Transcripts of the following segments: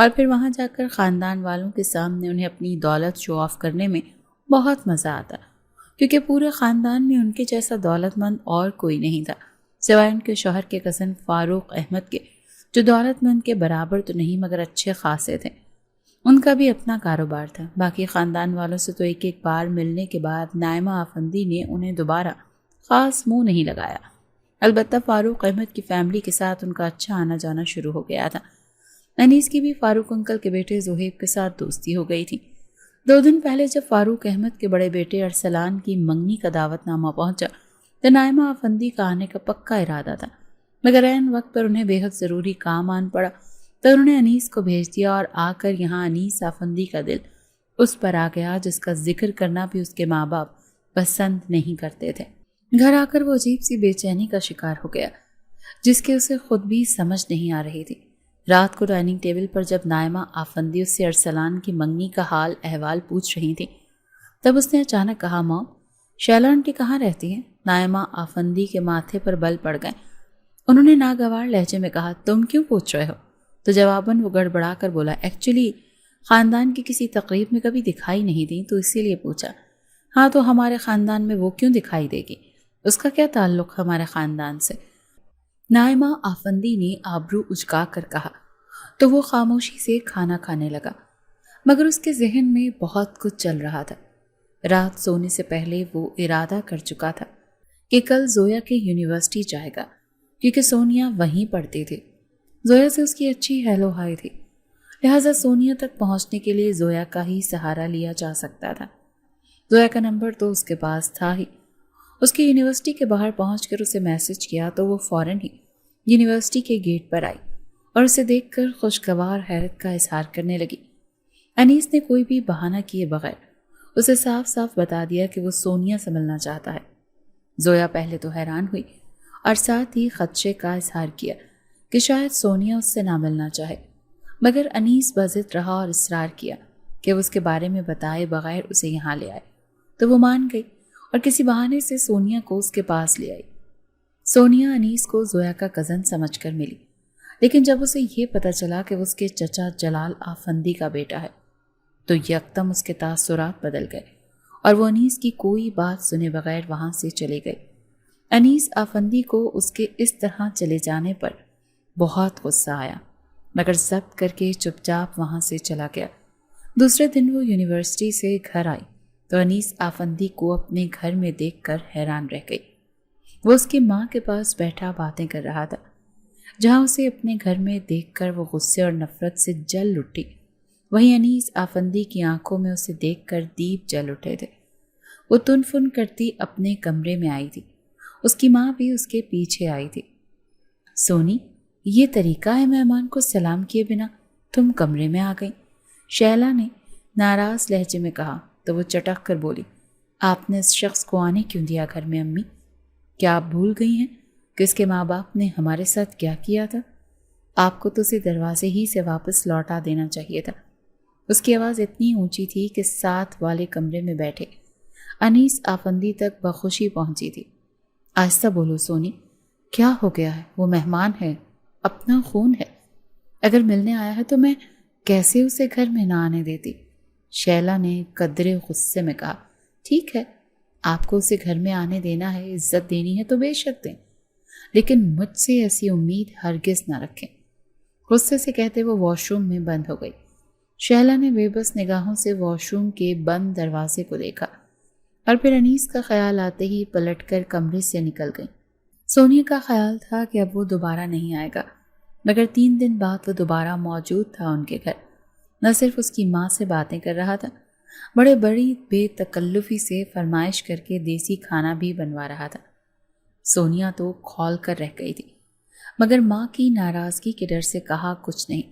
اور پھر وہاں جا کر خاندان والوں کے سامنے انہیں اپنی دولت شو آف کرنے میں بہت مزہ آتا، کیونکہ پورے خاندان میں ان کے جیسا دولت مند اور کوئی نہیں تھا سوائے ان کے شوہر کے کزن فاروق احمد کے، جو دولت مند کے برابر تو نہیں مگر اچھے خاصے تھے۔ ان کا بھی اپنا کاروبار تھا۔ باقی خاندان والوں سے تو ایک بار ملنے کے بعد نائمہ آفندی نے انہیں دوبارہ خاص منہ نہیں لگایا۔ البتہ فاروق احمد کی فیملی کے ساتھ ان کا اچھا آنا جانا شروع ہو گیا تھا۔ انیس کی بھی فاروق انکل کے بیٹے زہیب کے ساتھ دوستی ہو گئی تھی۔ 2 دن پہلے جب فاروق احمد کے بڑے بیٹے ارسلان کی منگنی کا دعوت نامہ پہنچا تو نائمہ آفندی کا آنے کا پکا ارادہ تھا، مگر عین وقت پر انہیں بے حد ضروری کام آن پڑا تو انہوں نے انیس کو بھیج دیا، اور آ کر یہاں انیس آفندی کا دل اس پر آ گیا جس کا ذکر کرنا بھی اس کے ماں باپ پسند نہیں کرتے تھے۔ گھر آ کر وہ عجیب سی بے چینی کا شکار ہو گیا جس کے اسے خود بھی سمجھ نہیں آ رہی تھی۔ رات کو ڈائننگ ٹیبل پر جب نائمہ آفندی اس سے ارسلان کی منگنی کا حال احوال پوچھ رہی تھی تب اس نے اچانک کہا، ماں شیلا آنٹی کہاں رہتی ہیں؟ نائمہ آفندی کے ماتھے پر بل پڑ گئے۔ انہوں نے ناگوار لہجے میں کہا، تم کیوں پوچھ رہے ہو؟ تو جواباً وہ گڑبڑا کر بولا، ایکچولی خاندان کی کسی تقریب میں کبھی دکھائی نہیں دی تو اسی لیے پوچھا۔ ہاں تو ہمارے خاندان میں وہ کیوں دکھائی دے گی؟ اس کا کیا تعلق ہمارے خاندان سے؟ نائمہ آفندی نے آبرو اچکا کر کہا تو وہ خاموشی سے کھانا کھانے لگا، مگر اس کے ذہن میں بہت کچھ چل رہا تھا۔ رات سونے سے پہلے وہ ارادہ کر چکا تھا کہ کل زویا کے یونیورسٹی جائے گا، کیونکہ سونیا وہیں پڑھتی تھی۔ زویا سے اس کی اچھی ہیلو ہائی تھی، لہٰذا سونیا تک پہنچنے کے لیے زویا کا ہی سہارا لیا جا سکتا تھا۔ زویا کا نمبر تو اس کے پاس تھا ہی۔ اس کی یونیورسٹی کے باہر پہنچ کر اسے میسج کیا تو وہ فوراً ہی یونیورسٹی کے گیٹ پر آئی اور اسے دیکھ کر خوشگوار حیرت کا اظہار کرنے لگی۔ انیس نے کوئی بھی بہانہ کیے بغیر اسے صاف صاف بتا دیا کہ وہ سونیا سے ملنا چاہتا ہے۔ زویا پہلے تو حیران ہوئی اور ساتھ ہی خدشے کا اظہار کیا کہ شاید سونیا اس سے نہ ملنا چاہے، مگر انیس بضد رہا اور اصرار کیا کہ وہ اس کے بارے میں بتائے بغیر اسے یہاں لے آئے، تو وہ مان گئی اور کسی بہانے سے سونیا کو اس کے پاس لے آئی۔ سونیا انیس کو زویا کا کزن سمجھ کر ملی، لیکن جب اسے یہ پتہ چلا کہ وہ اس کے چچا جلال آفندی کا بیٹا ہے تو یکدم اس کے تاثرات بدل گئے اور وہ انیس کی کوئی بات سنے بغیر وہاں سے چلے گئی۔ انیس آفندی کو اس کے اس طرح چلے جانے پر بہت غصہ آیا، مگر ضبط کر کے چپ چاپ وہاں سے چلا گیا۔ دوسرے دن وہ یونیورسٹی سے گھر آئی تو انیس آفندی کو اپنے گھر میں دیکھ کر حیران رہ گئی۔ وہ اس کی ماں کے پاس بیٹھا باتیں کر رہا تھا، جہاں اسے اپنے گھر میں دیکھ کر وہ غصے اور نفرت سے جل اٹھی، وہیں انیس آفندی کی آنکھوں میں اسے دیکھ کر دیپ جل اٹھے تھے۔ وہ تن فن کرتی اپنے کمرے میں آئی تھی، اس کی ماں بھی اس کے پیچھے آئی تھی۔ سونی، یہ طریقہ ہے مہمان کو سلام کیے بنا تم کمرے میں آ گئی؟ شیلا نے ناراض لہجے میں کہا تو وہ چٹک کر بولی، آپ نے اس شخص کو آنے کیوں دیا گھر میں امی؟ کیا آپ بھول گئی ہیں کہ اس کے ماں باپ نے ہمارے ساتھ کیا کیا تھا؟ آپ کو تو اسے دروازے ہی سے واپس لوٹا دینا چاہیے تھا۔ اس کی آواز اتنی اونچی تھی کہ ساتھ والے کمرے میں بیٹھے انیس آفندی تک بخوشی پہنچی تھی۔ آہستہ بولو سونی، کیا ہو گیا ہے؟ وہ مہمان ہے، اپنا خون ہے، اگر ملنے آیا ہے تو میں کیسے اسے گھر میں نہ آنے دیتی؟ شیلا نے قدرے غصے میں کہا، ٹھیک ہے، آپ کو اسے گھر میں آنے دینا ہے، عزت دینی ہے تو بے شک دیں، لیکن مجھ سے ایسی امید ہرگز نہ رکھیں۔ غصے سے کہتے وہ واش روم میں بند ہو گئی۔ شیلا نے بے بس نگاہوں سے واش روم کے بند دروازے کو دیکھا اور پھر انیس کا خیال آتے ہی پلٹ کر کمرے سے نکل گئی۔ سونیا کا خیال تھا کہ اب وہ دوبارہ نہیں آئے گا، مگر 3 دن بعد وہ دوبارہ موجود تھا ان کے گھر۔ نہ صرف اس کی ماں سے باتیں کر رہا تھا، بڑی بے تکلفی سے فرمائش کر کے دیسی کھانا بھی بنوا رہا تھا۔ سونیا تو کھول کر رہ گئی تھی، مگر ماں کی ناراضگی کے ڈر سے کہا کچھ نہیں،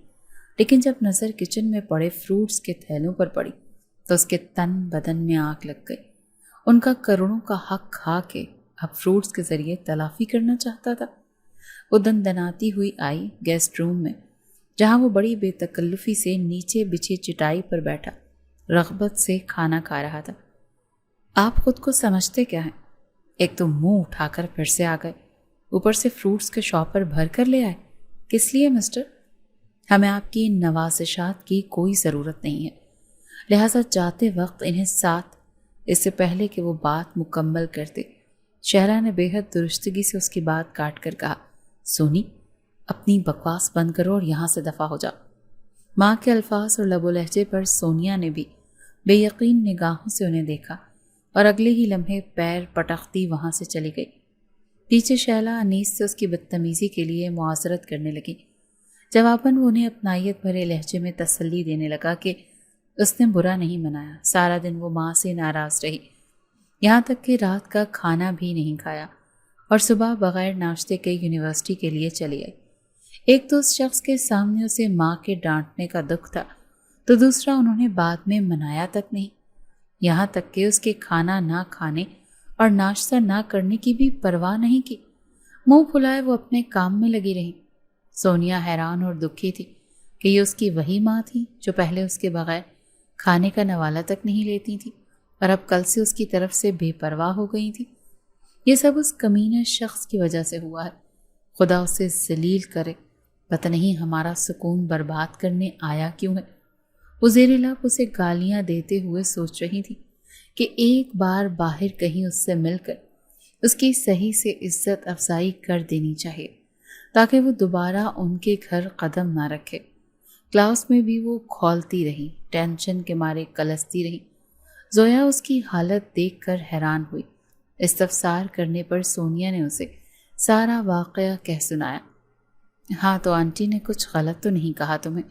لیکن جب نظر کچن میں پڑے فروٹس کے تھیلوں پر پڑی تو اس کے تن بدن میں آگ لگ گئی۔ ان کا کروڑوں کا حق کھا کے اب فروٹس کے ذریعے تلافی کرنا چاہتا تھا۔ وہ دندناتی ہوئی آئی گیسٹ روم میں، جہاں وہ بڑی بے تکلفی سے نیچے بچھی چٹائی پر بیٹھا رغبت سے کھانا کھا رہا تھا۔ آپ خود کو سمجھتے کیا ہیں؟ ایک تو منہ اٹھا کر پھر سے آ گئے، اوپر سے فروٹس کے شاپر بھر کر لے آئے۔ کس لیے مسٹر؟ ہمیں آپ کی نوازشات کی کوئی ضرورت نہیں ہے، لہٰذا جاتے وقت انہیں ساتھ، اس سے پہلے کہ وہ بات مکمل کرتے شہلا نے بے حد درستگی سے اس کی بات کاٹ کر کہا، سونی اپنی بکواس بند کرو اور یہاں سے دفع ہو جاؤ۔ ماں کے الفاظ اور لب و لہجے پر سونیا نے بھی بے یقین نگاہوں سے انہیں دیکھا اور اگلے ہی لمحے پیر پٹختی وہاں سے چلی گئی۔ پیچھے شہلا انیس سے اس کی بدتمیزی کے لیے معذرت کرنے لگی۔ جواباً وہ انہیں اپنائیت بھرے لہجے میں تسلی دینے لگا کہ اس نے برا نہیں منایا، سارا دن وہ ماں سے ناراض رہی، یہاں تک کہ رات کا کھانا بھی نہیں کھایا اور صبح بغیر ناشتے کے یونیورسٹی کے لیے چلی آئی۔ ایک تو اس شخص کے سامنے اسے ماں کے ڈانٹنے کا دکھ تھا، تو دوسرا انہوں نے بعد میں منایا تک نہیں، یہاں تک کہ اس کے کھانا نہ کھانے اور ناشتہ نہ کرنے کی بھی پرواہ نہیں کی۔ منہ پھلائے وہ اپنے کام میں لگی رہی۔ سونیا حیران اور دکھی تھی کہ یہ اس کی وہی ماں تھی جو پہلے اس کے بغیر کھانے کا نوالہ تک نہیں لیتی تھی اور اب کل سے اس کی طرف سے بے پرواہ ہو گئی تھی۔ یہ سب اس کمینے شخص کی وجہ سے ہوا ہے، خدا اسے ذلیل کرے، پتہ نہیں ہمارا سکون برباد کرنے آیا کیوں ہے۔ وہ زیر لب اسے گالیاں دیتے ہوئے سوچ رہی تھی کہ ایک بار باہر کہیں اس سے مل کر اس کی صحیح سے عزت افزائی کر دینی چاہیے تاکہ وہ دوبارہ ان کے گھر قدم نہ رکھے۔ کلاس میں بھی وہ کھولتی رہی، ٹینشن کے مارے کلستی رہی۔ زویا اس کی حالت دیکھ کر حیران ہوئی۔ استفسار کرنے پر سونیا نے اسے سارا واقعہ کہہ سنایا۔ ہاں تو آنٹی نے کچھ غلط تو نہیں کہا تمہیں؟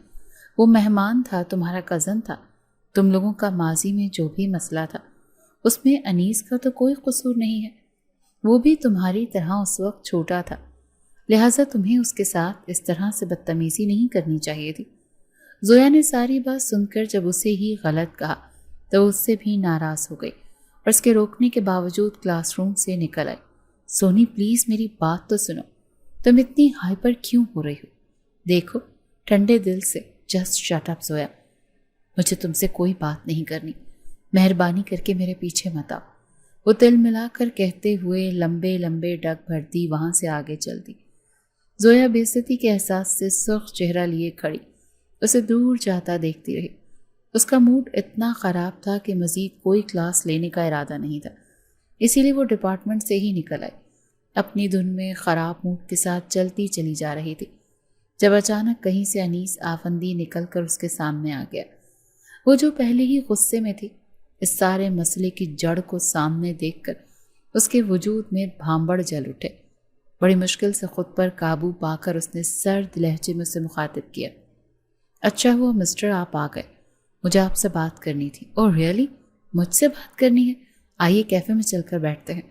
وہ مہمان تھا، تمہارا کزن تھا، تم لوگوں کا ماضی میں جو بھی مسئلہ تھا اس میں انیس کا تو کوئی قصور نہیں ہے، وہ بھی تمہاری طرح اس وقت چھوٹا تھا، لہٰذا تمہیں اس کے ساتھ اس طرح سے بدتمیزی نہیں کرنی چاہیے تھی۔ زویا نے ساری بات سن کر جب اسے ہی غلط کہا تو اس سے بھی ناراض ہو گئی اور اس کے روکنے کے باوجود کلاس روم سے نکل آئی۔ سونی پلیز میری بات تو سنو، تم اتنی ہائپر کیوں ہو رہی ہو؟ دیکھو ٹھنڈے دل سے، جسٹ شٹ اپ زویا، مجھے تم سے کوئی بات نہیں کرنی، مہربانی کر کے میرے پیچھے مت آؤ۔ وہ تل ملا کر کہتے ہوئے لمبے لمبے ڈگ بھرتی وہاں سے آگے چل دی۔ زویا بے عزتی کے احساس سے سرخ چہرہ لیے کھڑی اسے دور جاتا دیکھتی رہی۔ اس کا موڈ اتنا خراب تھا کہ مزید کوئی کلاس لینے کا ارادہ نہیں تھا، اسی لیے وہ ڈپارٹمنٹ سے ہی نکل آئی، اپنی دھن میں خراب موڈ کے ساتھ چلتی چلی جا رہی تھی جب اچانک کہیں سے انیس آفندی نکل کر اس کے سامنے آ گیا۔ وہ جو پہلے ہی غصے میں تھی، اس سارے مسئلے کی جڑ کو سامنے دیکھ کر اس کے وجود میں بھانبڑ جل اٹھے۔ بڑی مشکل سے خود پر قابو پا کر اس نے سرد لہجے میں اسے مخاطب کیا، اچھا ہوا مسٹر آپ آ گئے، مجھے آپ سے بات کرنی تھی۔ اوہ ریئلی؟ مجھ سے بات کرنی ہے؟ آئیے کیفے میں چل کر بیٹھتے ہیں۔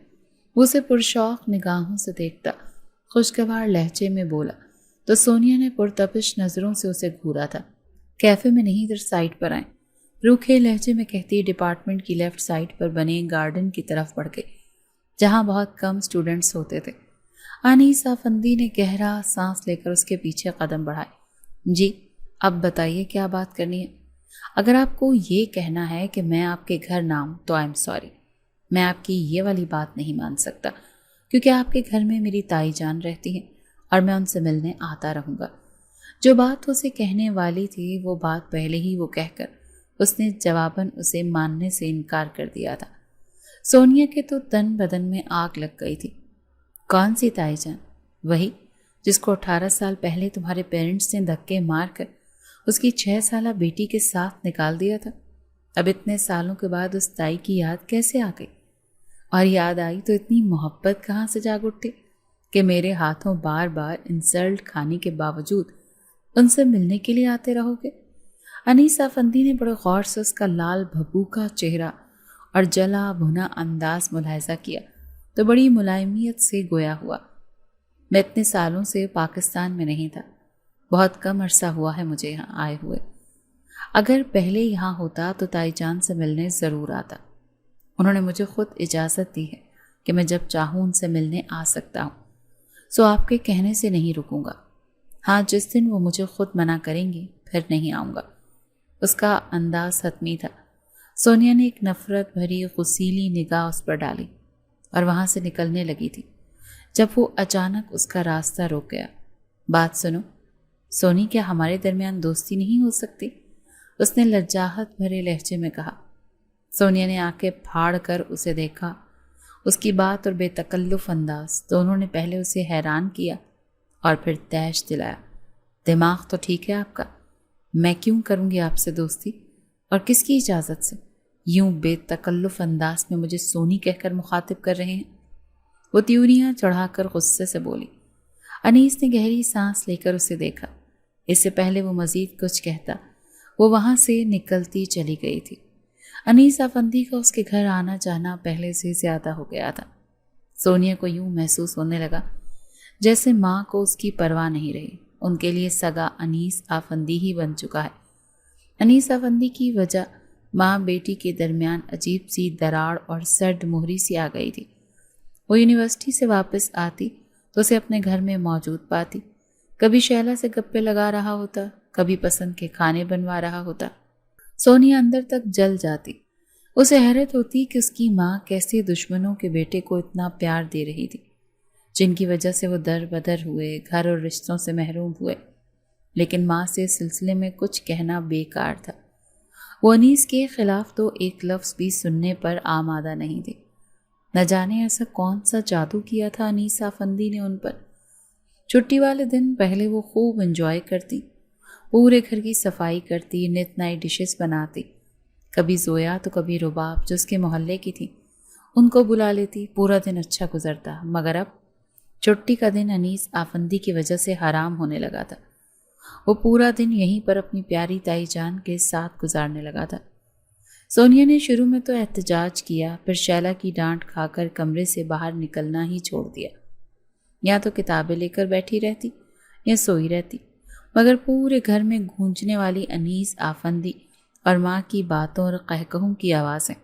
وہ اسے پرشوق نگاہوں سے دیکھتا خوشگوار لہجے میں بولا تو سونیا نے پرتپش نظروں سے اسے گھورا تھا۔ کیفے میں نہیں، ادھر سائڈ پر آئیں، روکھے لہجے میں کہتی ڈپارٹمنٹ کی لیفٹ سائڈ پر بنے گارڈن کی طرف بڑھ گئی جہاں بہت کم اسٹوڈنٹس ہوتے تھے۔ انیس آفندی نے گہرا سانس لے کر اس کے پیچھے قدم بڑھائے۔ جی اب بتائیے کیا بات کرنی ہے؟ اگر آپ کو یہ کہنا ہے کہ میں آپ کے گھر نہ آؤں تو آئی ایم سوری، میں آپ کی یہ والی بات نہیں مان سکتا کیونکہ آپ کے گھر میں میری تائی جان رہتی ہیں اور میں ان سے ملنے آتا رہوں گا۔ جو بات اسے کہنے والی تھی وہ بات پہلے ہی وہ کہہ کر اس نے جواباً اسے ماننے سے انکار کر دیا تھا۔ سونیا کے تو تن بدن میں آگ لگ گئی تھی۔ کون سی تائی جان؟ وہی جس کو 18 سال پہلے تمہارے پیرنٹس نے دھکے مار کر اس کی 6 سالہ بیٹی کے ساتھ نکال دیا تھا۔ اب اتنے سالوں کے بعد اس تائی کی یاد کیسے آ گئی؟ اور یاد آئی تو اتنی محبت کہاں سے جاگ اٹھتی کہ میرے ہاتھوں بار بار انسلٹ کھانے کے باوجود ان سے ملنے کے لیے آتے رہو گے؟ انیس آفندی نے بڑے غور سے اس کا لال بھبوکا چہرہ اور جلا بھنا انداز ملاحظہ کیا تو بڑی ملائمیت سے گویا ہوا، میں اتنے سالوں سے پاکستان میں نہیں تھا، بہت کم عرصہ ہوا ہے مجھے یہاں آئے ہوئے، اگر پہلے یہاں ہوتا تو تائی جان سے ملنے ضرور آتا، انہوں نے مجھے خود اجازت دی ہے کہ میں جب چاہوں ان سے ملنے آ سکتا ہوں، سو آپ کے کہنے سے نہیں رکوں گا، ہاں جس دن وہ مجھے خود منع کریں گی پھر نہیں آؤں گا۔ اس کا انداز حتمی تھا۔ سونیا نے ایک نفرت بھری غسیلی نگاہ اس پر ڈالی اور وہاں سے نکلنے لگی تھی جب وہ اچانک اس کا راستہ روک گیا۔ بات سنو، سونی کیا ہمارے درمیان دوستی نہیں ہو سکتی؟ اس نے لجاجت بھرے لہجے میں کہا۔ سونیا نے آنکھیں پھاڑ کر اسے دیکھا۔ اس کی بات اور بے تکلف انداز دونوں نے پہلے اسے حیران کیا اور پھر تیش دلایا۔ دماغ تو ٹھیک ہے آپ کا؟ میں کیوں کروں گی آپ سے دوستی، اور کس کی اجازت سے؟ یوں بے تکلف انداز میں مجھے سونی کہہ کر مخاطب کر رہے ہیں؟ وہ تیوریاں چڑھا کر غصے سے بولی۔ انیس نے گہری سانس لے کر اسے دیکھا۔ اس سے پہلے وہ مزید کچھ کہتا وہ وہاں سے نکلتی چلی گئی تھی۔ انیس افندی کا اس کے گھر آنا جانا پہلے سے زیادہ ہو گیا تھا۔ سونیا کو یوں محسوس ہونے لگا جیسے ماں کو اس کی پرواہ نہیں رہی۔ ان کے لیے سگا انیس افندی ہی بن چکا ہے۔ انیس افندی کی وجہ ماں بیٹی کے درمیان عجیب سی دراڑ اور سرد مہری سی آ گئی تھی۔ وہ یونیورسٹی سے واپس آتی تو اسے اپنے گھر میں موجود پاتی۔ کبھی شیلا سے گپے لگا رہا ہوتا، کبھی پسند کے کھانے بنوا رہا ہوتا۔ سونیا اندر تک جل جاتی۔ اسے حیرت ہوتی کہ اس کی ماں کیسے دشمنوں کے بیٹے کو اتنا پیار دے رہی تھی، جن کی وجہ سے وہ در بدر ہوئے، گھر اور رشتوں سے محروم ہوئے۔ لیکن ماں سے اس سلسلے میں کچھ کہنا بیکار تھا۔ وہ انیس کے خلاف تو ایک لفظ بھی سننے پر آمادہ نہیں تھی۔ نہ جانے ایسا کون سا جادو کیا تھا انیس افندی نے ان پر۔ چھٹی والے دن پہلے وہ خوب انجوائے کرتی، پورے گھر کی صفائی کرتی، نت نئی ڈشز بناتی۔ کبھی زویا تو کبھی رباب جو اس کے محلے کی تھی، ان کو بلا لیتی۔ پورا دن اچھا گزرتا، مگر اب چھٹی کا دن انیس افندی کی وجہ سے حرام ہونے لگا تھا۔ وہ پورا دن یہیں پر اپنی پیاری تائی جان کے ساتھ گزارنے لگا تھا۔ سونیا نے شروع میں تو احتجاج کیا، پھر شیلا کی ڈانٹ کھا کر کمرے سے باہر نکلنا ہی چھوڑ دیا۔ یا تو کتابیں لے کر بیٹھی رہتی یا سوئی رہتی، مگر پورے گھر میں گونجنے والی انیس افندی اور ماں کی باتوں اور قہقہوں کی آوازیں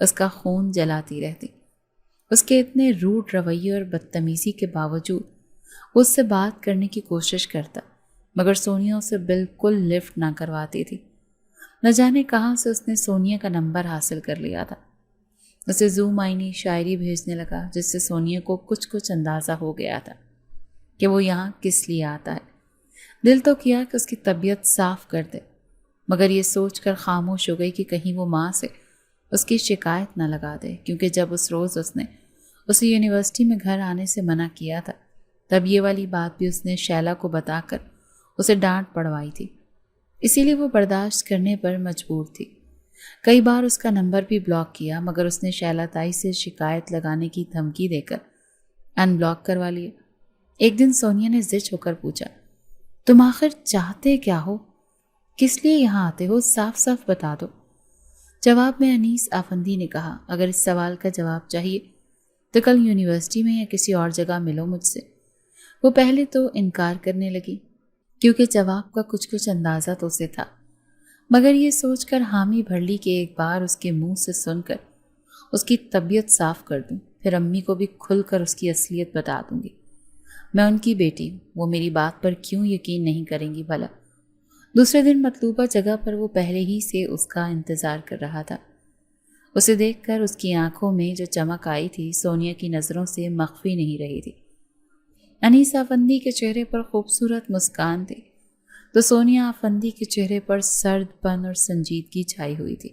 اس کا خون جلاتی رہتی۔ اس کے اتنے روڈ رویے اور بدتمیزی کے باوجود وہ اس سے بات کرنے کی کوشش کرتا، مگر سونیا اسے بالکل لفٹ نہ کرواتی تھی۔ نہ جانے کہاں سے اس نے سونیا کا نمبر حاصل کر لیا تھا۔ اسے زوم آئینی شاعری بھیجنے لگا، جس سے سونیا کو کچھ اندازہ ہو گیا تھا کہ وہ یہاں کس لیے آتا ہے۔ دل تو کیا کہ اس کی طبیعت صاف کر دے، مگر یہ سوچ کر خاموش ہو گئی کہ کہیں وہ ماں سے اس کی شکایت نہ لگا دے، کیونکہ جب اس روز اس نے اسے یونیورسٹی میں گھر آنے سے منع کیا تھا، تب یہ والی بات بھی اس نے شیلا کو بتا کر اسے ڈانٹ پڑوائی تھی۔ اسی لیے وہ برداشت کرنے پر مجبور تھی۔ کئی بار اس کا نمبر بھی بلاک کیا، مگر اس نے شیلا تائی سے شکایت لگانے کی دھمکی دے کر ان بلاک کروا لیا۔ ایک دن سونیا نے زچ ہو کر پوچھا، تم آخر چاہتے کیا ہو؟ کس لیے یہاں آتے ہو؟ صاف صاف بتا دو۔ جواب میں انیس افندی نے کہا، اگر اس سوال کا جواب چاہیے تو کل یونیورسٹی میں یا کسی اور جگہ ملو مجھ سے۔ وہ پہلے تو انکار کرنے لگی، کیونکہ جواب کا کچھ اندازہ تو اسے تھا، مگر یہ سوچ کر حامی بھر لی کہ ایک بار اس کے منہ سے سن کر اس کی طبیعت صاف کر دوں، پھر امی کو بھی کھل کر اس کی اصلیت بتا دوں گی۔ میں ان کی بیٹی ہوں، وہ میری بات پر کیوں یقین نہیں کریں گی بھلا؟ دوسرے دن مطلوبہ جگہ پر وہ پہلے ہی سے اس کا انتظار کر رہا تھا۔ اسے دیکھ کر اس کی آنکھوں میں جو چمک آئی تھی سونیا کی نظروں سے مخفی نہیں رہی تھی۔ انیس افندی کے چہرے پر خوبصورت مسکان تھی تو سونیا افندی کے چہرے پر سرد پن اور سنجیدگی چھائی ہوئی تھی۔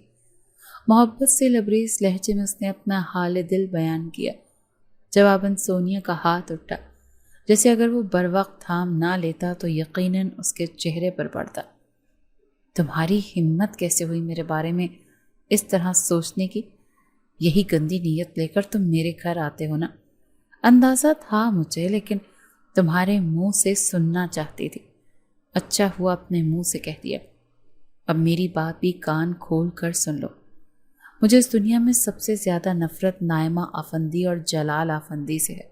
محبت سے لبریز لہجے میں اس نے اپنا حال دل بیان کیا۔ جواباً سونیا کا ہاتھ اٹھا، جیسے اگر وہ بر وقت تھام نہ لیتا تو یقیناً اس کے چہرے پر پڑتا۔ تمہاری ہمت کیسے ہوئی میرے بارے میں اس طرح سوچنے کی؟ یہی گندی نیت لے کر تم میرے گھر آتے ہو نا؟ اندازہ تھا مجھے، لیکن تمہارے منہ سے سننا چاہتی تھی۔ اچھا ہوا اپنے منہ سے کہہ دیا۔ اب میری بات بھی کان کھول کر سن لو۔ مجھے اس دنیا میں سب سے زیادہ نفرت نائمہ افندی اور جلال افندی سے ہے۔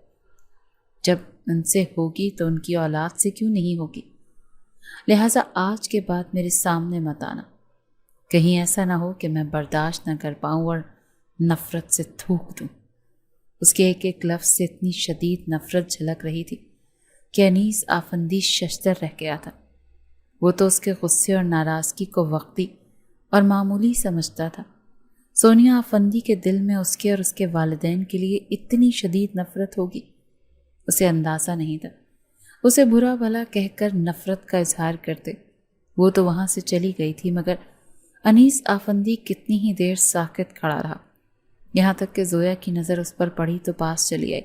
جب ان سے ہوگی تو ان کی اولاد سے کیوں نہیں ہوگی؟ لہٰذا آج کے بعد میرے سامنے مت آنا، کہیں ایسا نہ ہو کہ میں برداشت نہ کر پاؤں اور نفرت سے تھوک دوں۔ اس کے ایک ایک لفظ سے اتنی شدید نفرت جھلک رہی تھی کہ انیس افندی ششدر رہ گیا تھا۔ وہ تو اس کے غصے اور ناراضگی کو وقتی اور معمولی سمجھتا تھا۔ سونیا افندی کے دل میں اس کے اور اس کے والدین کے لیے اتنی شدید نفرت ہوگی، اسے اندازہ نہیں تھا۔ اسے برا بھلا کہہ کر نفرت کا اظہار کرتے۔ وہ تو وہاں سے چلی گئی تھی، مگر انیس آفندی کتنی ہی دیر ساکت کھڑا رہا، یہاں تک کہ زویا کی نظر اس پر پڑی تو پاس چلی آئی۔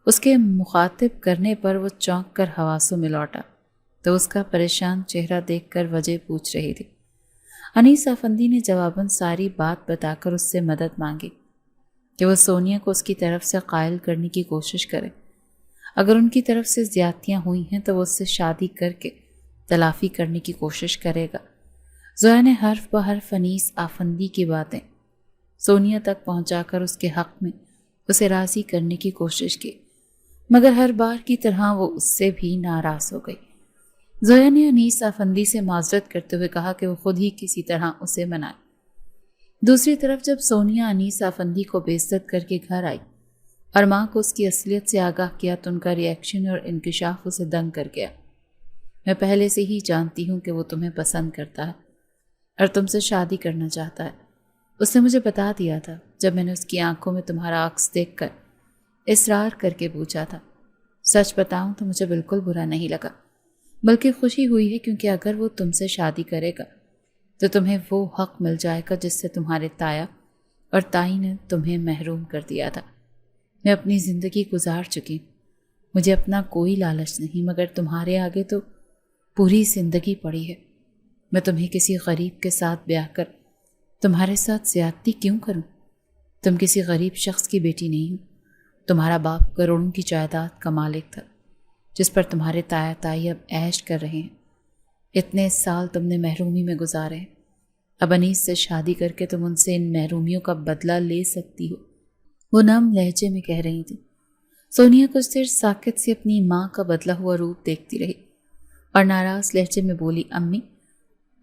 اس کے مخاطب کرنے پر وہ چونک کر حواسوں میں لوٹا تو اس کا پریشان چہرہ دیکھ کر وجہ پوچھ رہی تھی۔ انیس آفندی نے جواباً ساری بات بتا کر اس سے مدد مانگی کہ وہ سونیا کو اس کی طرف سے قائل کرنے کی کوشش کرے۔ اگر ان کی طرف سے زیادتیاں ہوئی ہیں تو وہ اس سے شادی کر کے تلافی کرنے کی کوشش کرے گا۔ زویا نے حرف بحرف انیس آفندی کی باتیں سونیا تک پہنچا کر اس کے حق میں اسے راضی کرنے کی کوشش کی، مگر ہر بار کی طرح وہ اس سے بھی ناراض ہو گئی۔ زویا نے انیس آفندی سے معذرت کرتے ہوئے کہا کہ وہ خود ہی کسی طرح اسے منائے۔ دوسری طرف جب سونیا انیس آفندی کو بے عزت کر کے گھر آئی اور ماں کو اس کی اصلیت سے آگاہ کیا تو ان کا ریئیکشن اور انکشاف اسے دنگ کر گیا۔ میں پہلے سے ہی جانتی ہوں کہ وہ تمہیں پسند کرتا ہے اور تم سے شادی کرنا چاہتا ہے۔ اس نے مجھے بتا دیا تھا جب میں نے اس کی آنکھوں میں تمہارا عکس دیکھ کر اصرار کر کے پوچھا تھا۔ سچ بتاؤں تو مجھے بالکل برا نہیں لگا، بلکہ خوشی ہوئی ہے، کیونکہ اگر وہ تم سے شادی کرے گا تو تمہیں وہ حق مل جائے گا جس سے تمہارے تایا اور تائی نے تمہیں محروم کر دیا تھا۔ میں اپنی زندگی گزار چکی ہوں، مجھے اپنا کوئی لالچ نہیں، مگر تمہارے آگے تو پوری زندگی پڑی ہے۔ میں تمہیں کسی غریب کے ساتھ بیاہ کر تمہارے ساتھ زیادتی کیوں کروں؟ تم کسی غریب شخص کی بیٹی نہیں ہو۔ تمہارا باپ کروڑوں کی جائیداد کا مالک تھا جس پر تمہارے تایا تائی اب عیش کر رہے ہیں۔ اتنے سال تم نے محرومی میں گزارے ہیں، اب انیس سے شادی کر کے تم ان سے ان محرومیوں کا بدلہ لے سکتی ہو۔ وہ نرم لہجے میں کہہ رہی تھی۔ سونیا کچھ دیر ساکت سے اپنی ماں کا بدلا ہوا روپ دیکھتی رہی اور ناراض لہجے میں بولی، امی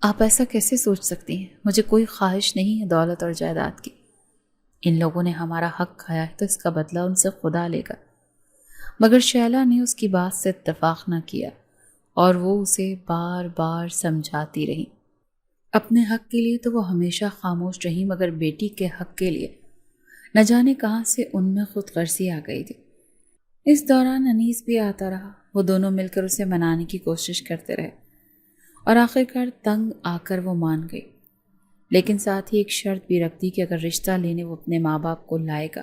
آپ ایسا کیسے سوچ سکتی ہیں؟ مجھے کوئی خواہش نہیں ہے دولت اور جائیداد کی۔ ان لوگوں نے ہمارا حق کھایا ہے تو اس کا بدلہ ان سے خدا لے گا۔ مگر شیلا نے اس کی بات سے اتفاق نہ کیا اور وہ اسے بار بار سمجھاتی رہی۔ اپنے حق کے لیے تو وہ ہمیشہ خاموش رہی، مگر بیٹی کے حق کے لیے نہ جانے کہاں سے ان میں خود غرضی آ گئی تھی۔ اس دوران انیس بھی آتا رہا، وہ دونوں مل کر اسے منانے کی کوشش کرتے رہے اور آخرکار تنگ آ کر وہ مان گئی، لیکن ساتھ ہی ایک شرط بھی رکھ دی کہ اگر رشتہ لینے وہ اپنے ماں باپ کو لائے گا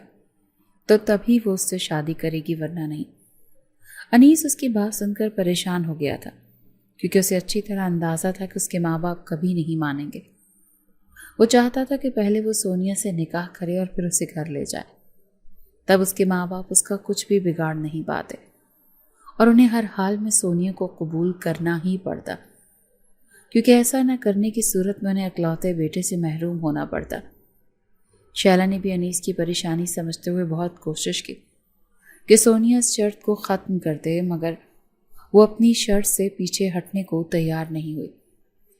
تو تبھی وہ اس سے شادی کرے گی، ورنہ نہیں۔ انیس اس کی بات سن کر پریشان ہو گیا تھا، کیونکہ اسے اچھی طرح اندازہ تھا کہ اس کے ماں باپ کبھی نہیں مانیں گے۔ وہ چاہتا تھا کہ پہلے وہ سونیا سے نکاح کرے اور پھر اسے گھر لے جائے، تب اس کے ماں باپ اس کا کچھ بھی بگاڑ نہیں پاتے اور انہیں ہر حال میں سونیا کو قبول کرنا ہی پڑتا، کیونکہ ایسا نہ کرنے کی صورت میں انہیں اکلوتے بیٹے سے محروم ہونا پڑتا۔ شیلا نے بھی انیس کی پریشانی سمجھتے ہوئے بہت کوشش کی کہ سونیا اس شرط کو ختم کر دے، مگر وہ اپنی شرط سے پیچھے ہٹنے کو تیار نہیں ہوئی،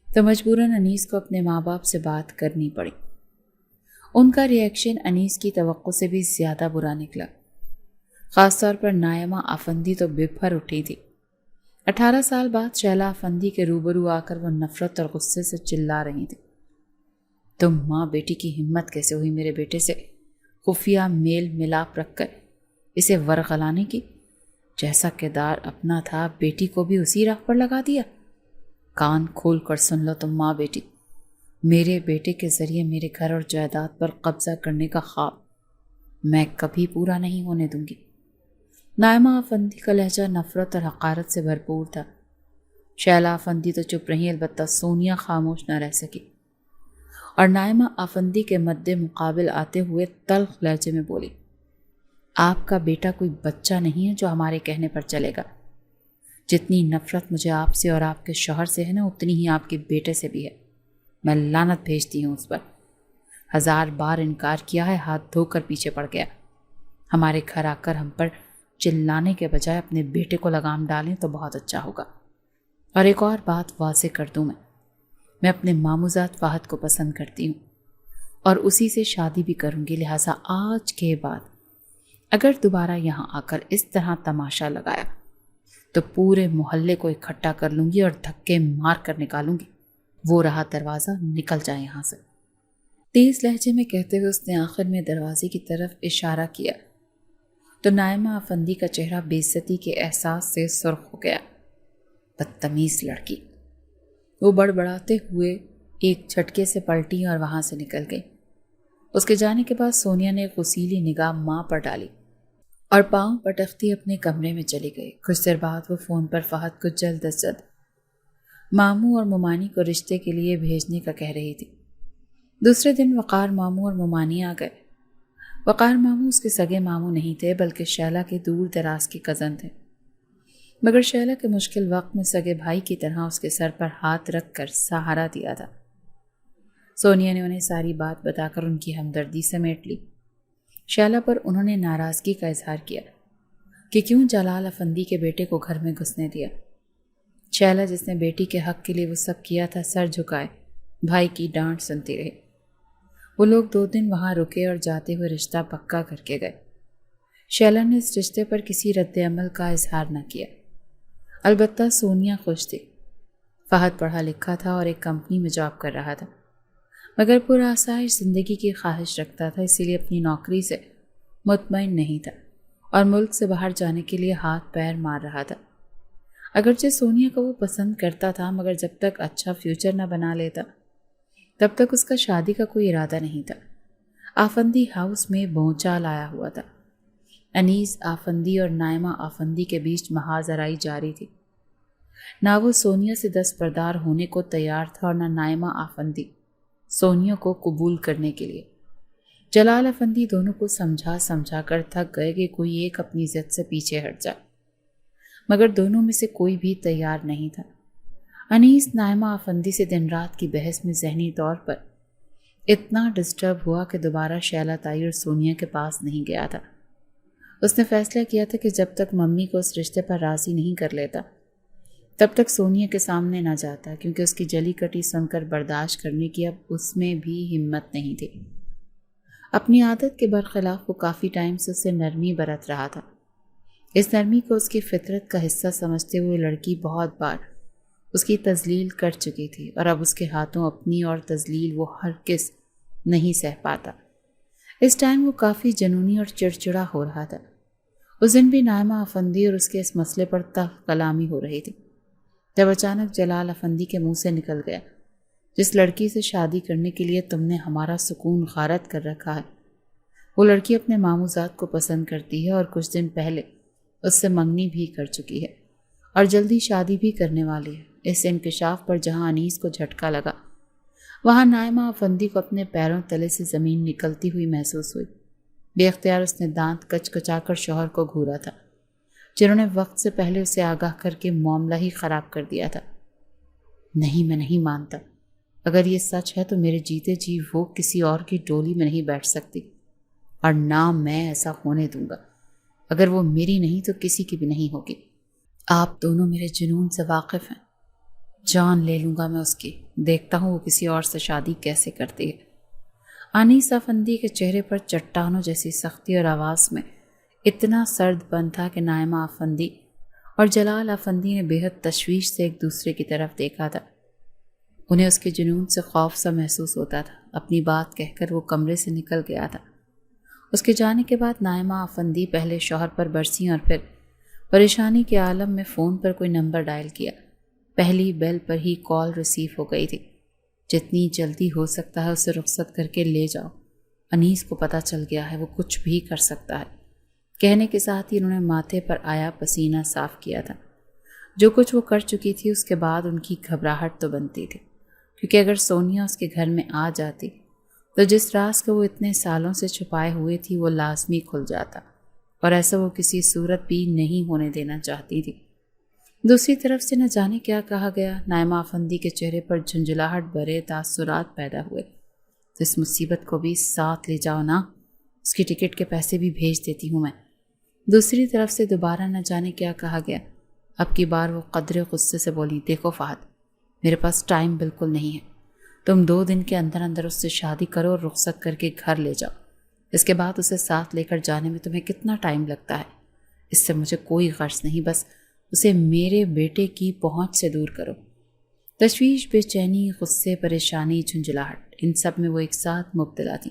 تو مجبوراً انیس کو اپنے ماں باپ سے بات کرنی پڑی۔ ان کا ریئیکشن انیس کی توقع سے بھی زیادہ برا نکلا، خاص طور پر نائمہ آفندی تو بپھر اٹھی تھی۔ 18 سال بعد شیلا آفندی کے روبرو آ کر وہ نفرت اور غصے سے چلا رہی تھی۔ تم ماں بیٹی کی ہمت کیسے ہوئی میرے بیٹے سے خفیہ میل ملاپ رکھ کر اسے ورغلانے کی؟ جیسا کردار اپنا تھا بیٹی کو بھی اسی راہ پر لگا دیا۔ کان کھول کر سن لو تم ماں بیٹی، میرے بیٹے کے ذریعے میرے گھر اور جائیداد پر قبضہ کرنے کا خواب میں کبھی پورا نہیں ہونے دوں گی۔ نائمہ آفندی کا لہجہ نفرت اور حقارت سے بھرپور تھا۔ شیلا آفندی تو چپ رہی، البتہ سونیا خاموش نہ رہ سکی اور نائمہ آفندی کے مد مقابل آتے ہوئے تلخ لہجے میں بولی، آپ کا بیٹا کوئی بچہ نہیں ہے جو ہمارے کہنے پر چلے گا۔ جتنی نفرت مجھے آپ سے اور آپ کے شوہر سے ہے نا، اتنی ہی آپ کے بیٹے سے بھی ہے۔ میں لعنت بھیجتی ہوں اس پر۔ 1000 بار انکار کیا ہے، ہاتھ دھو کر پیچھے پڑ گیا۔ ہمارے گھر آ کر ہم پر چلانے کے بجائے اپنے بیٹے کو لگام ڈالیں تو بہت اچھا ہوگا۔ اور ایک اور بات واضح کر دوں، میں اپنے ماموزاد فہد کو پسند کرتی ہوں اور اسی سے شادی بھی کروں گی، لہٰذا آج کے بعد اگر دوبارہ یہاں آ کر اس طرح تماشا لگایا تو پورے محلے کو اکٹھا کر لوں گی اور دھکے مار کر نکالوں گی۔ وہ رہا دروازہ، نکل جائے یہاں سے۔ تیز لہجے میں کہتے ہوئے اس نے آخر میں دروازے کی طرف اشارہ کیا تو نائمہ افندی کا چہرہ بےعزتی کے احساس سے سرخ ہو گیا۔ بدتمیز لڑکی، وہ بڑبڑاتے ہوئے ایک جھٹکے سے پلٹی اور وہاں سے نکل گئی۔ اس کے جانے کے بعد سونیا نے غصیلی نگاہ ماں پر ڈالی اور پاؤں پٹکتی اپنے کمرے میں چلی گئی۔ کچھ دیر بعد وہ فون پر فہد کو جلد از جلد ماموں اور ممانی کو رشتے کے لیے بھیجنے کا کہہ رہی تھی۔ دوسرے دن وقار ماموں اور ممانی آ گئے۔ وقار ماموں اس کے سگے ماموں نہیں تھے بلکہ شیلا کے دور دراز کے کزن تھے، مگر شیلا کے مشکل وقت میں سگے بھائی کی طرح اس کے سر پر ہاتھ رکھ کر سہارا دیا تھا۔ سونیا نے انہیں ساری بات بتا کر ان کی ہمدردی سمیٹ لی۔ شیلا پر انہوں نے ناراضگی کا اظہار کیا کہ کیوں جلال افندی کے بیٹے کو گھر میں گھسنے دیا۔ شیلا جس نے بیٹی کے حق کے لیے وہ سب کیا تھا، سر جھکائے بھائی کی ڈانٹ سنتی رہی۔ وہ لوگ 2 دن وہاں رکے اور جاتے ہوئے رشتہ پکا کر کے گئے۔ شیلا نے اس رشتے پر کسی رد عمل کا اظہار نہ کیا۔ البتہ سونیا خوش تھی۔ فہد پڑھا لکھا تھا اور ایک کمپنی میں جاب کر رہا تھا، مگر پرآسائش زندگی کی خواہش رکھتا تھا، اسی لیے اپنی نوکری سے مطمئن نہیں تھا اور ملک سے باہر جانے کے لیے ہاتھ پیر مار رہا تھا۔ اگرچہ سونیا کو وہ پسند کرتا تھا، مگر جب تک اچھا فیوچر نہ بنا لیتا تب تک اس کا شادی کا کوئی ارادہ نہیں تھا۔ آفندی ہاؤس میں بھونچال آیا ہوا تھا۔ انیس آفندی اور نائمہ آفندی کے بیچ محاذ آرائی جاری تھی۔ نہ وہ سونیا سے دستبردار ہونے کو تیار تھا اور نہ نائمہ آفندی سونیا کو قبول کرنے کے لیے۔ جلال افندی دونوں کو سمجھا کر تھک گئے کہ کوئی ایک اپنی ضد سے پیچھے ہٹ جائے، مگر دونوں میں سے کوئی بھی تیار نہیں تھا۔ انیس نائمہ افندی سے دن رات کی بحث میں ذہنی طور پر اتنا ڈسٹرب ہوا کہ دوبارہ شیلا تائی اور سونیا کے پاس نہیں گیا تھا۔ اس نے فیصلہ کیا تھا کہ جب تک ممی کو اس رشتے پر راضی نہیں کر لیتا تب تک سونیا کے سامنے نہ جاتا، کیونکہ اس کی جلی کٹی سن کر برداشت کرنے کی اب اس میں بھی ہمت نہیں تھی۔ اپنی عادت کے برخلاف وہ کافی ٹائم سے اسے نرمی برت رہا تھا۔ اس نرمی کو اس کی فطرت کا حصہ سمجھتے ہوئے لڑکی بہت بار اس کی تذلیل کر چکی تھی، اور اب اس کے ہاتھوں اپنی اور تذلیل وہ ہرگز نہیں سہ پاتا۔ اس ٹائم وہ کافی جنونی اور چڑچڑا ہو رہا تھا۔ اس دن بھی نائمہ افندی اور اس کے اس مسئلے پر تلخ کلامی ہو رہی تھی، جب اچانک جلال افندی کے منہ سے نکل گیا، جس لڑکی سے شادی کرنے کے لیے تم نے ہمارا سکون غارت کر رکھا ہے، وہ لڑکی اپنے ماموزاد کو پسند کرتی ہے اور کچھ دن پہلے اس سے منگنی بھی کر چکی ہے اور جلدی شادی بھی کرنے والی ہے۔ اس انکشاف پر جہاں انیس کو جھٹکا لگا، وہاں نائمہ افندی کو اپنے پیروں تلے سے زمین نکلتی ہوئی محسوس ہوئی۔ بے اختیار اس نے دانت کچ کچا کر شوہر کو گھورا تھا، جنہوں نے وقت سے پہلے اسے آگاہ کر کے معاملہ ہی خراب کر دیا تھا۔ نہیں، میں نہیں مانتا۔ اگر یہ سچ ہے تو میرے جیتے جی وہ کسی اور کی ڈولی میں نہیں بیٹھ سکتی، اور نہ میں ایسا ہونے دوں گا۔ اگر وہ میری نہیں تو کسی کی بھی نہیں ہوگی۔ آپ دونوں میرے جنون سے واقف ہیں، جان لے لوں گا میں اس کی، دیکھتا ہوں وہ کسی اور سے شادی کیسے کرتی ہے۔ انیس افندی کے چہرے پر چٹانوں جیسی سختی اور آواز میں اتنا سرد پن تھا کہ نائمہ افندی اور جلال افندی نے بے حد تشویش سے ایک دوسرے کی طرف دیکھا تھا۔ انہیں اس کے جنون سے خوف سا محسوس ہوتا تھا۔ اپنی بات کہہ کر وہ کمرے سے نکل گیا تھا۔ اس کے جانے کے بعد نائمہ افندی پہلے شوہر پر برسیں اور پھر پریشانی کے عالم میں فون پر کوئی نمبر ڈائل کیا۔ پہلی بیل پر ہی کال ریسیو ہو گئی تھی۔ جتنی جلدی ہو سکتا ہے اسے رخصت کر کے لے جاؤ، انیس کو پتہ چل گیا ہے، وہ کچھ بھی کر سکتا ہے۔ کہنے کے ساتھ ہی انہوں نے ماتھے پر آیا پسینہ صاف کیا تھا۔ جو کچھ وہ کر چکی تھی اس کے بعد ان کی گھبراہٹ تو بنتی تھی، کیونکہ اگر سونیا اس کے گھر میں آ جاتی تو جس راز کو وہ اتنے سالوں سے چھپائے ہوئے تھی وہ لازمی کھل جاتا، اور ایسا وہ کسی صورت بھی نہیں ہونے دینا چاہتی تھی۔ دوسری طرف سے نہ جانے کیا کہا گیا، نائمہ افندی کے چہرے پر جھنجھلاہٹ بھرے تاثرات پیدا ہوئے۔ تو اس مصیبت کو بھی ساتھ لے جاؤ نا، اس کی ٹکٹ کے پیسے بھی بھیج دیتی ہوں میں۔ دوسری طرف سے دوبارہ نہ جانے کیا کہا گیا۔ اب کی بار وہ قدرے غصے سے بولی، دیکھو فہد، میرے پاس ٹائم بالکل نہیں ہے، تم 2 دن کے اندر اندر اس سے شادی کرو اور رخصت کر کے گھر لے جاؤ۔ اس کے بعد اسے ساتھ لے کر جانے میں تمہیں کتنا ٹائم لگتا ہے، اس سے مجھے کوئی غرض نہیں، بس اسے میرے بیٹے کی پہنچ سے دور کرو۔ تشویش، بے چینی، غصے، پریشانی، جھنجھلاہٹ، ان سب میں وہ ایک ساتھ مبتلا تھی۔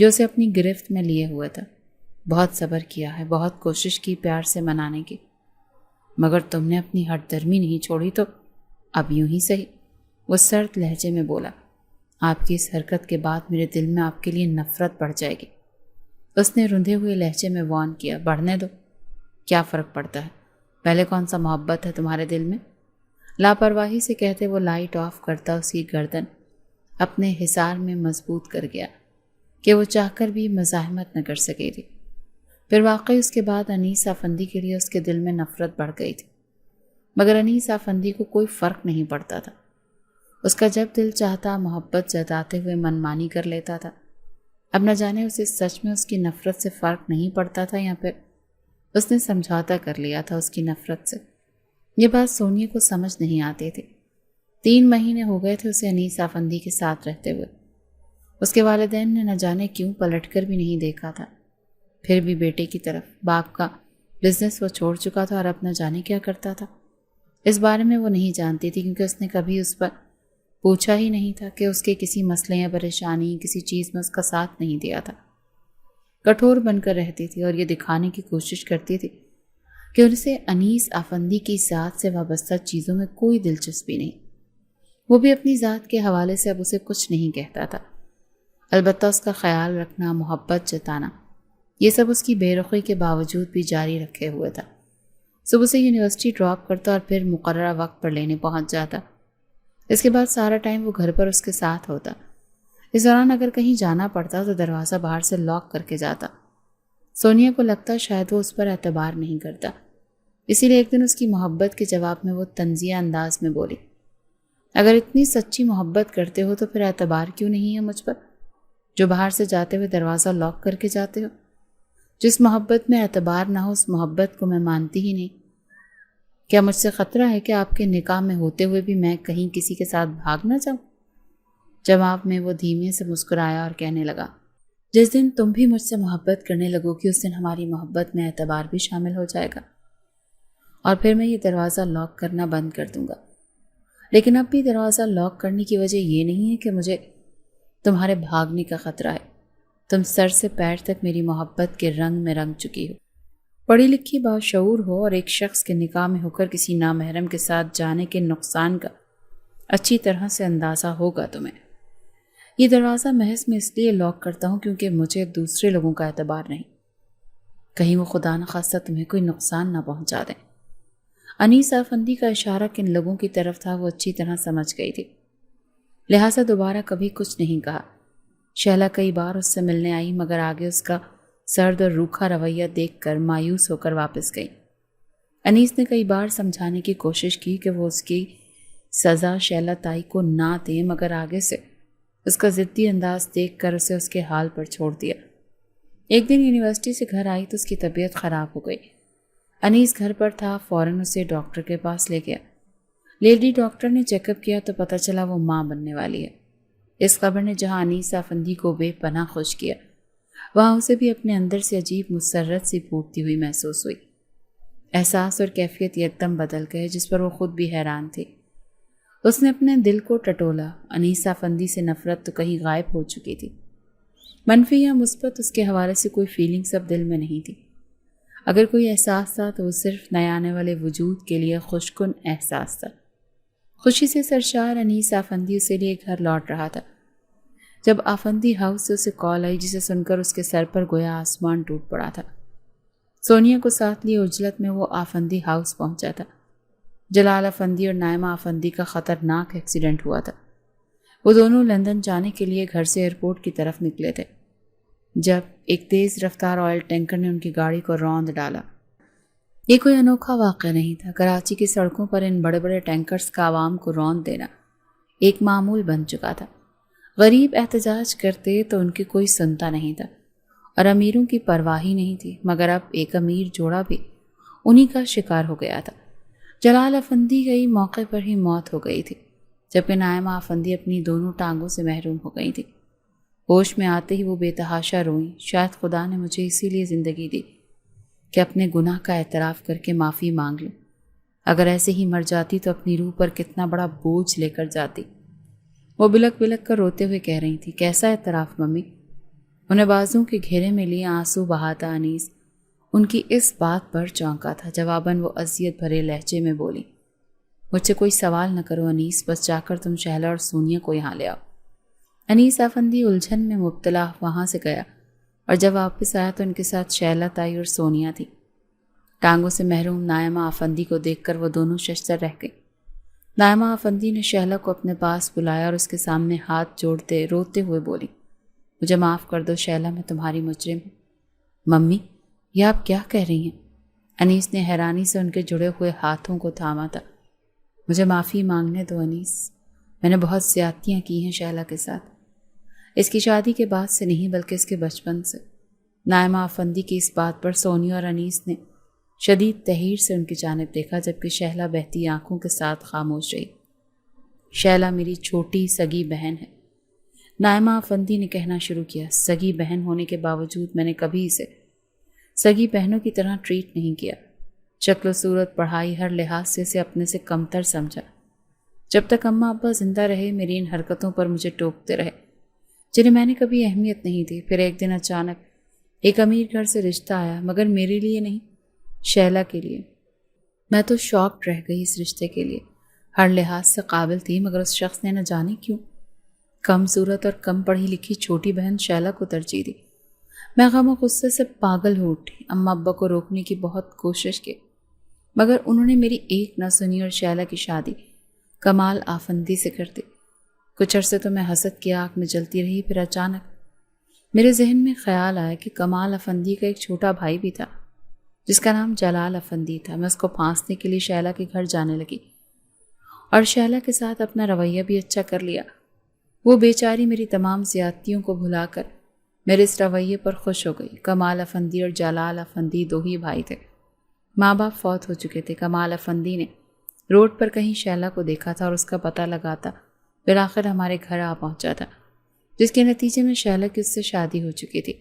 جو اسے اپنی گرفت میں لیے ہوئے تھا۔ بہت صبر کیا ہے، بہت کوشش کی پیار سے منانے کی، مگر تم نے اپنی ہٹ درمی نہیں چھوڑی تو اب یوں ہی صحیح۔ وہ سرد لہجے میں بولا، آپ کی اس حرکت کے بعد میرے دل میں آپ کے لیے نفرت بڑھ جائے گی۔ اس نے رندھے ہوئے لہجے میں وارن کیا، بڑھنے دو، کیا فرق پڑتا ہے؟ پہلے کون سا محبت ہے تمہارے دل میں؟ لاپرواہی سے کہتے وہ لائٹ آف کرتا اس کی گردن اپنے حصار میں مضبوط کر گیا کہ وہ چاہ کر بھی مزاحمت نہ کر سکے تھی۔ پھر واقعی اس کے بعد انیس آفندی کے لیے اس کے دل میں نفرت بڑھ گئی تھی، مگر انیس آفندی کو کوئی فرق نہیں پڑتا تھا۔ اس کا جب دل چاہتا محبت جتاتے ہوئے منمانی کر لیتا تھا۔ اب نہ جانے اسے سچ میں اس کی نفرت سے فرق نہیں پڑتا تھا یا پھر اس نے سمجھوتا کر لیا تھا اس کی نفرت سے۔ یہ بات سونیا کو سمجھ نہیں آتی تھی۔ 3 مہینے ہو گئے تھے اسے انیس آفندی کے ساتھ رہتے ہوئے۔ اس کے والدین نے نہ جانے کیوں پلٹ کر بھی نہیں دیکھا تھا۔ پھر بھی بیٹے کی طرف، باپ کا بزنس وہ چھوڑ چکا تھا اور اب نہ جانے کیا کرتا تھا۔ اس بارے میں وہ نہیں جانتی تھی کیونکہ اس نے کبھی اس پر پوچھا ہی نہیں تھا کہ اس کے کسی مسئلے یا پریشانی کسی چیز میں اس کا ساتھ نہیں دیا تھا۔ کٹھور بن کر رہتی تھی اور یہ دکھانے کی کوشش کرتی تھی کہ اسے انیس آفندی کی ذات سے وابستہ چیزوں میں کوئی دلچسپی نہیں۔ وہ بھی اپنی ذات کے حوالے سے اب اسے کچھ نہیں کہتا تھا، البتہ اس کا خیال رکھنا، محبت جتانا، یہ سب اس کی بے رخی کے باوجود بھی جاری رکھے ہوئے تھا۔ صبح سے یونیورسٹی ڈراپ کرتا اور پھر مقررہ وقت پر لینے پہنچ جاتا۔ اس کے بعد سارا ٹائم وہ گھر پر اس کے ساتھ ہوتا۔ اس دوران اگر کہیں جانا پڑتا تو دروازہ باہر سے لاک کر کے جاتا۔ سونیا کو لگتا شاید وہ اس پر اعتبار نہیں کرتا، اسی لیے ایک دن اس کی محبت کے جواب میں وہ طنزیہ انداز میں بولی، اگر اتنی سچی محبت کرتے ہو تو پھر اعتبار کیوں نہیں ہے مجھ پر، جو باہر سے جاتے ہوئے دروازہ لاک کر کے جاتے ہو؟ جس محبت میں اعتبار نہ ہو اس محبت کو میں مانتی ہی نہیں۔ کیا مجھ سے خطرہ ہے کہ آپ کے نکاح میں ہوتے ہوئے بھی میں کہیں کسی کے ساتھ بھاگ نہ جاؤں؟ جواب میں وہ دھیمے سے مسکرایا اور کہنے لگا، جس دن تم بھی مجھ سے محبت کرنے لگو گی اس دن ہماری محبت میں اعتبار بھی شامل ہو جائے گا، اور پھر میں یہ دروازہ لاک کرنا بند کر دوں گا۔ لیکن اب بھی دروازہ لاک کرنے کی وجہ یہ نہیں ہے کہ مجھے تمہارے بھاگنے کا خطرہ ہے۔ تم سر سے پیر تک میری محبت کے رنگ میں رنگ چکی ہو، پڑھی لکھی باشعور ہو، اور ایک شخص کے نکاح میں ہو کر کسی نامحرم کے ساتھ جانے کے نقصان کا اچھی طرح سے اندازہ ہوگا تمہیں۔ یہ دروازہ محض میں اس لیے لاک کرتا ہوں کیونکہ مجھے دوسرے لوگوں کا اعتبار نہیں، کہیں وہ خدا نخواستہ تمہیں کوئی نقصان نہ پہنچا دیں۔ انیس آفندی کا اشارہ کن لوگوں کی طرف تھا وہ اچھی طرح سمجھ گئی تھی، لہٰذا دوبارہ کبھی کچھ نہیں کہا۔ شہلا کئی بار اس سے ملنے آئی مگر آگے اس کا سرد اور روکھا رویہ دیکھ کر مایوس ہو کر واپس گئی۔ انیس نے کئی بار سمجھانے کی کوشش کی کہ وہ اس کی سزا شہلا تائی کو نہ دیں، مگر آگے سے اس کا ضدی انداز دیکھ کر اسے اس کے حال پر چھوڑ دیا۔ ایک دن یونیورسٹی سے گھر آئی تو اس کی طبیعت خراب ہو گئی۔ انیس گھر پر تھا، فوراً اسے ڈاکٹر کے پاس لے گیا۔ لیڈی ڈاکٹر نے چیک اپ کیا تو پتہ چلا وہ ماں بننے والی ہے۔ اس خبر نے جہاں انیس آفندی کو بے پناہ خوش کیا، وہاں اسے بھی اپنے اندر سے عجیب مسرت سی پھوٹتی ہوئی محسوس ہوئی۔ احساس اور کیفیت یکدم بدل گئے جس پر وہ خود بھی حیران تھی۔ اس نے اپنے دل کو ٹٹولا، انیس آفندی سے نفرت تو کہیں غائب ہو چکی تھی، منفی یا مثبت اس کے حوالے سے کوئی فیلنگز اب دل میں نہیں تھی۔ اگر کوئی احساس تھا تو وہ صرف نئے آنے والے وجود کے لیے خوشکن احساس تھا۔ خوشی سے سرشار انیس آفندی اسے لیے گھر لوٹ رہا تھا جب آفندی ہاؤس سے اسے کال آئی، جسے سن کر اس کے سر پر گویا آسمان ٹوٹ پڑا تھا۔ سونیا کو ساتھ لیے عجلت میں وہ آفندی ہاؤس پہنچا تھا۔ جلال آفندی اور نائمہ آفندی کا خطرناک ایکسیڈنٹ ہوا تھا۔ وہ دونوں لندن جانے کے لیے گھر سے ایئرپورٹ کی طرف نکلے تھے جب ایک تیز رفتار آئل ٹینکر نے ان کی گاڑی کو روند ڈالا۔ یہ کوئی انوکھا واقعہ نہیں تھا۔ کراچی کی سڑکوں پر ان بڑے بڑے ٹینکرز کا عوام کو روند دینا ایک معمول بن چکا تھا۔ غریب احتجاج کرتے تو ان کی کوئی سنتا نہیں تھا اور امیروں کی پرواہ ہی نہیں تھی، مگر اب ایک امیر جوڑا بھی انہی کا شکار ہو گیا تھا۔ جلال آفندی کی موقع پر ہی موت ہو گئی تھی، جبکہ نائمہ آفندی اپنی دونوں ٹانگوں سے محروم ہو گئی تھی۔ ہوش میں آتے ہی وہ بے تحاشا روئیں، شاید خدا نے مجھے اسی لیے زندگی دی کہ اپنے گناہ کا اعتراف کر کے معافی مانگ لوں۔ اگر ایسے ہی مر جاتی تو اپنی روح پر کتنا بڑا بوجھ لے کر جاتی۔ وہ بلک بلک کر روتے ہوئے کہہ رہی تھی، کیسا اعتراف ممی؟ انہیں بازوں کے گھیرے میں لیے آنسو بہاتا انیس ان کی اس بات پر چونکا تھا۔ جواباً وہ اذیت بھرے لہجے میں بولی، مجھ سے کوئی سوال نہ کرو انیس، بس جا کر تم شہلا اور سونیا کو یہاں لے آؤ۔ انیس افندی الجھن میں مبتلا وہاں سے گیا اور جب واپس آیا تو ان کے ساتھ شہلا تائی اور سونیا تھی۔ ٹانگوں سے محروم نائمہ افندی کو دیکھ کر وہ دونوں ششدر رہ گئی۔ نائمہ افندی نے شہلا کو اپنے پاس بلایا اور اس کے سامنے ہاتھ جوڑتے روتے ہوئے بولی، مجھے معاف کر دو شہلا، میں تمہاری مجرم ہوں۔ ممی، یہ آپ کیا کہہ رہی ہیں؟ انیس نے حیرانی سے ان کے جڑے ہوئے ہاتھوں کو تھاما تھا۔ مجھے معافی مانگنے دو انیس، میں نے بہت زیادتیاں کی ہیں شہلا کے ساتھ، اس کی شادی کے بعد سے نہیں بلکہ اس کے بچپن سے۔ نائمہ افندی کی اس بات پر سونیا اور انیس نے شدید تحیر سے ان کی جانب دیکھا، جبکہ شہلا بہتی آنکھوں کے ساتھ خاموش رہی۔ شہلا میری چھوٹی سگی بہن ہے، نائمہ افندی نے کہنا شروع کیا۔ سگی بہن ہونے کے باوجود میں نے کبھی اسے سگی بہنوں کی طرح ٹریٹ نہیں کیا۔ شکل و صورت، پڑھائی، ہر لحاظ سے اسے اپنے سے کمتر سمجھا۔ جب تک اماں ابا زندہ رہے میری ان حرکتوں پر مجھے ٹوکتے رہے، جنہیں میں نے کبھی اہمیت نہیں دی۔ پھر ایک دن اچانک ایک امیر گھر سے رشتہ آیا، مگر میرے لیے نہیں، شہلا کے لیے۔ میں تو شاکڈ رہ گئی اس رشتے کے لیے، ہر لحاظ سے قابل تھی، مگر اس شخص نے نہ جانے کیوں کم صورت اور کم پڑھی لکھی چھوٹی بہن شہلا کو ترجیح دی۔ میں غم و غصے سے پاگل ہو اٹھی، اماں ابا کو روکنے کی بہت کوشش کی، مگر انہوں نے میری ایک نہ سنی اور شہلا کی شادی کمال آفندی سے کر دی۔ کچھ عرصے تو میں حسد کی آگ میں جلتی رہی، پھر اچانک میرے ذہن میں خیال آیا کہ کمال افندی کا ایک چھوٹا بھائی بھی تھا جس کا نام جلال افندی تھا۔ میں اس کو پھانسنے کے لیے شہلا کے گھر جانے لگی اور شہلا کے ساتھ اپنا رویہ بھی اچھا کر لیا۔ وہ بیچاری میری تمام زیادتیوں کو بھلا کر میرے اس رویے پر خوش ہو گئی۔ کمال افندی اور جلال افندی دو ہی بھائی تھے، ماں باپ فوت ہو چکے تھے۔ کمال افندی نے روڈ پر کہیں شہلا کو دیکھا تھا اور اس کا پتہ لگاتا بالآخر ہمارے گھر آ پہنچا تھا، جس کے نتیجے میں شہلا کی اس سے شادی ہو چکی تھی۔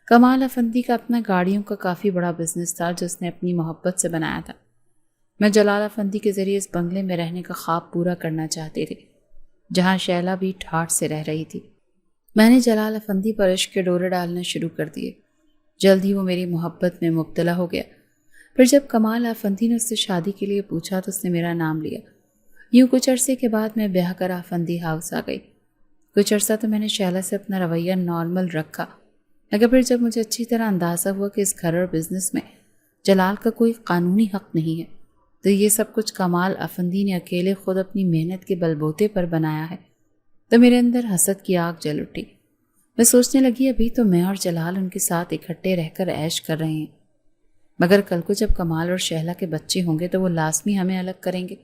کمال افندی کا اپنا گاڑیوں کا کافی بڑا بزنس تھا جو اس نے اپنی محبت سے بنایا تھا۔ میں جلال افندی کے ذریعے اس بنگلے میں رہنے کا خواب پورا کرنا چاہتی تھی جہاں شہلا بھی ٹھاٹھ سے رہ رہی تھی۔ میں نے جلال افندی پر عشق کے ڈورے ڈالنے شروع کر دیے۔ جلد ہی وہ میری محبت میں مبتلا ہو گیا۔ پھر جب کمال افندی نے اس سے شادی کے لیے پوچھا تو اس نے میرا نام لیا۔ یوں کچھ عرصے کے بعد میں بیاہ کر افندی ہاؤس آ گئی۔ کچھ عرصہ تو میں نے شہلا سے اپنا رویہ نارمل رکھا، مگر پھر جب مجھے اچھی طرح اندازہ ہوا کہ اس گھر اور بزنس میں جلال کا کوئی قانونی حق نہیں ہے، تو یہ سب کچھ کمال افندی نے اکیلے خود اپنی محنت کے بلبوتے پر بنایا ہے، تو میرے اندر حسد کی آگ جل اٹھی۔ میں سوچنے لگی ابھی تو میں اور جلال ان کے ساتھ اکٹھے رہ کر عیش کر رہے ہیں، مگر کل کو جب کمال اور شہلا کے بچے ہوں گے تو وہ لازمی ہمیں الگ کریں گے،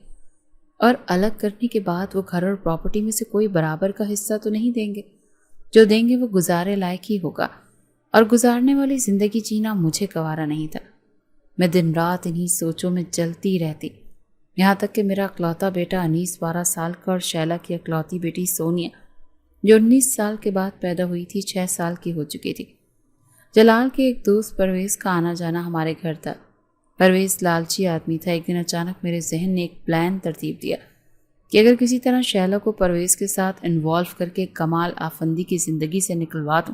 اور الگ کرنے کے بعد وہ گھر اور پراپرٹی میں سے کوئی برابر کا حصہ تو نہیں دیں گے، جو دیں گے وہ گزارے لائق ہی ہوگا، اور گزارنے والی زندگی جینا مجھے گوارا نہیں تھا۔ میں دن رات انہی سوچوں میں جلتی رہتی، یہاں تک کہ میرا اکلوتا بیٹا انیس 12 سال کا اور شہلا کی اکلوتی بیٹی سونیا جو 19 سال کے بعد پیدا ہوئی تھی 6 سال کی ہو چکی تھی۔ جلال کے ایک دوست پرویز کا آنا جانا ہمارے گھر تھا۔ پرویز لالچی آدمی تھا۔ ایک دن اچانک میرے ذہن نے ایک پلان ترتیب دیا کہ اگر کسی طرح شہلا کو پرویز کے ساتھ انوالو کر کے کمال آفندی کی زندگی سے نکلوا دوں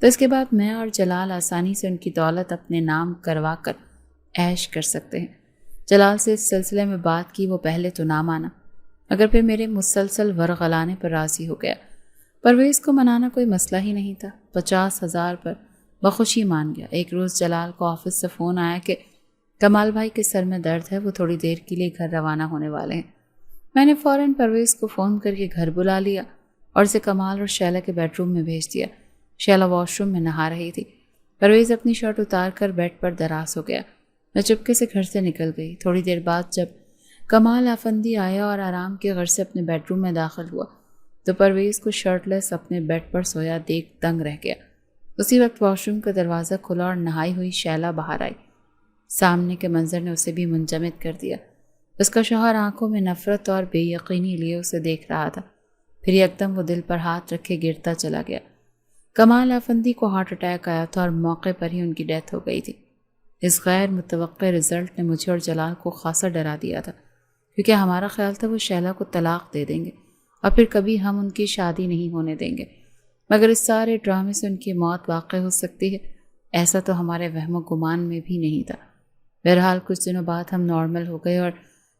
تو اس کے بعد میں اور جلال آسانی سے ان کی دولت اپنے نام کروا کر عیش کر سکتے ہیں۔ جلال سے اس سلسلے میں بات کی، وہ پہلے تو نہ مانا، مگر پھر میرے مسلسل ورغلانے پر راضی ہو گیا۔ پرویز کو منانا کوئی مسئلہ ہی نہیں تھا، 50,000 پر بخوشی مان گیا۔ ایک روز جلال کو آفس سے فون آیا کہ کمال بھائی کے سر میں درد ہے، وہ تھوڑی دیر کے لیے گھر روانہ ہونے والے ہیں۔ میں نے فوراً پرویز کو فون کر کے گھر بلا لیا اور اسے کمال اور شہلا کے بیڈ روم میں بھیج دیا۔ شہلا واش روم میں نہا رہی تھی۔ پرویز اپنی شرٹ اتار کر بیڈ پر دراز ہو گیا۔ میں چپکے سے گھر سے نکل گئی۔ تھوڑی دیر بعد جب کمال آفندی آیا اور آرام کے غرض سے اپنے بیڈ روم میں داخل ہوا تو پرویز کو شرٹ لیس اپنے بیڈ پر سویا دیکھ دنگ رہ گیا۔ اسی وقت واش روم کا دروازہ کھلا اور نہائی ہوئی شہلا باہر آئی۔ سامنے کے منظر نے اسے بھی منجمد کر دیا۔ اس کا شوہر آنکھوں میں نفرت اور بے یقینی لیے اسے دیکھ رہا تھا۔ پھر یکدم وہ دل پر ہاتھ رکھے گرتا چلا گیا۔ کمال آفندی کو ہارٹ اٹیک آیا تھا اور موقع پر ہی ان کی ڈیتھ ہو گئی تھی۔ اس غیر متوقع رزلٹ نے مجھے اور جلال کو خاصا ڈرا دیا تھا، کیونکہ ہمارا خیال تھا وہ شہلا کو طلاق دے دیں گے اور پھر کبھی ہم ان کی شادی نہیں ہونے دیں گے۔ مگر اس سارے ڈرامے سے ان کی موت واقع ہو سکتی ہے، ایسا تو ہمارے وہم و گمان میں بھی نہیں تھا۔ بہرحال کچھ دنوں بعد ہم نارمل ہو گئے اور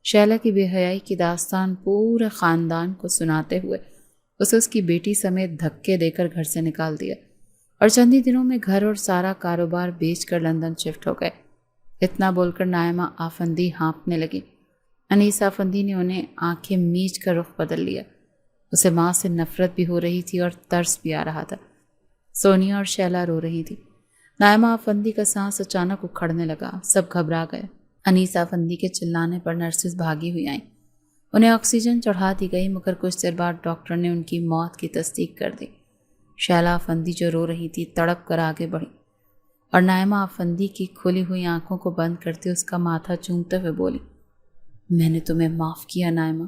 شیلا کی بے حیائی کی داستان پورے خاندان کو سناتے ہوئے اسے اس کی بیٹی سمیت دھکے دے کر گھر سے نکال دیا اور چند ہی دنوں میں گھر اور سارا کاروبار بیچ کر لندن شفٹ ہو گئے۔ اتنا بول کر نائمہ آفندی ہانپنے لگی۔ انیس آفندی نے انہیں آنکھیں میچ کر رخ بدل لیا۔ اسے ماں سے نفرت بھی ہو رہی تھی اور ترس بھی آ رہا تھا۔ سونیا اور شیلا رو رہی تھی۔ نائمہ آفندی کا سانس اچانک اکھڑنے لگا، سب گھبرا گئے۔ انیس آفندی کے چلانے پر نرسز بھاگی ہوئی آئیں۔ انہیں آکسیجن چڑھا دی گئی، مگر کچھ دیر بعد ڈاکٹر نے ان کی موت کی تصدیق کر دی۔ شیلا آفندی جو رو رہی تھی تڑپ کر آگے بڑھی اور نائمہ آفندی کی کھلی ہوئی آنکھوں کو بند کرتے اس کا ماتھا چومتے ہوئے بولی، میں نے تمہیں معاف کیا نائمہ،